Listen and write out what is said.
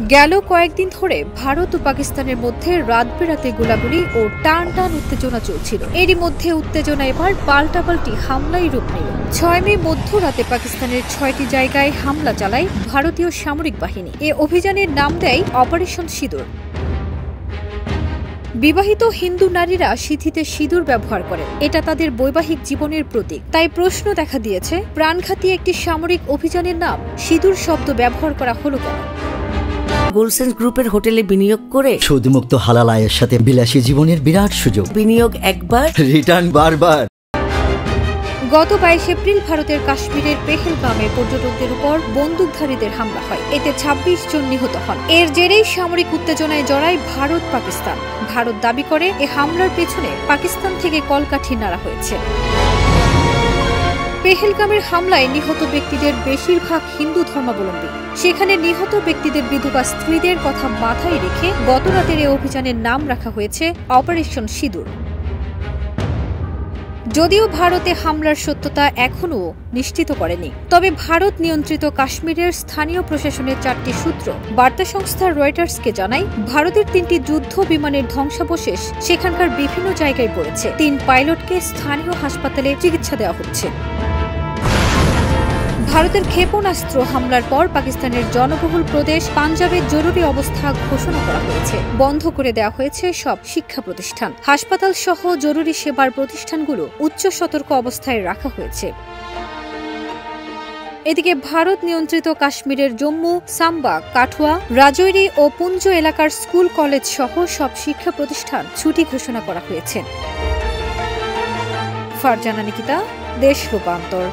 গেল কয়েকদিন ধরে ভারত ও পাকিস্তানের মধ্যে রাত বেরাতে গোলাগুলি ও টান টান উত্তেজনা চলছিল। এরই মধ্যে উত্তেজনা এবার পাল্টাপাল্টি হামলায় রূপ নিল। 6 মে মধ্যরাতে পাকিস্তানের 6টি জায়গায় হামলা চালায় ভারতীয় সামরিক বাহিনী। এ অভিযানের নাম দেয় অপারেশন সিঁদুর। বিবাহিত হিন্দু নারীরা সিঁথিতে সিঁদুর ব্যবহার করেন, এটা তাদের বৈবাহিক জীবনের প্রতীক। তাই প্রশ্ন দেখা দিয়েছে, প্রাণঘাতী একটি সামরিক অভিযানের নাম সিঁদুর শব্দ ব্যবহার করা হলো কেন? গোলসেন্স গ্রুপের হোটেলে বিনিয়োগ করে সুদমুক্ত হালাল আয়ের সাথে বিলাসী জীবনের বিরাট সুযোগ। বিনিয়োগ একবার, রিটার্ন বারবার। গত 22 এপ্রিল ভারতের কাশ্মীরের পেহেলগামে পর্যটকদের উপর বন্দুকধারীদের হামলা হয়। এতে 26 জন নিহত হন। এর জেরেই সামরিক উত্তেজনায় জড়ায় ভারত পাকিস্তান। ভারত দাবি করে এ হামলার পেছনে পাকিস্তান থেকে কলকাঠি নাড়া হয়েছে। পেহেলগামের হামলায় নিহত ব্যক্তিদের বেশিরভাগ হিন্দু ধর্মাবলম্বী। সেখানে নিহত ব্যক্তিদের বিধবা স্ত্রীদের কথা মাথায় রেখে গতরাতের এ অভিযানের নাম রাখা হয়েছে অপারেশন সিঁদুর। যদিও ভারতে হামলার সত্যতা এখনও নিশ্চিত করেনি, তবে ভারত নিয়ন্ত্রিত কাশ্মীরের স্থানীয় প্রশাসনের 4টি সূত্র বার্তা সংস্থা রয়টার্সকে জানায়, ভারতের 3টি যুদ্ধ বিমানের ধ্বংসাবশেষ সেখানকার বিভিন্ন জায়গায় পড়েছে। 3 পাইলটকে স্থানীয় হাসপাতালে চিকিৎসা দেওয়া হচ্ছে। ভারতের ক্ষেপণাস্ত্র হামলার পর পাকিস্তানের জনবহুল প্রদেশ পাঞ্জাবে জরুরি অবস্থা ঘোষণা করা হয়েছে। বন্ধ করে দেওয়া হয়েছে সব শিক্ষা প্রতিষ্ঠান, হাসপাতাল সহ জরুরি সেবার প্রতিষ্ঠানগুলো উচ্চ সতর্ক অবস্থায় রাখা হয়েছে। এদিকে ভারত নিয়ন্ত্রিত কাশ্মীরের জম্মু, সাম্বা, কাঠুয়া, রাজৌরি ও পুঞ্জ এলাকার স্কুল কলেজ সহ সব শিক্ষা প্রতিষ্ঠান ছুটি ঘোষণা করা হয়েছে। ফারজানা নিকিতা, দেশ রূপান্তর।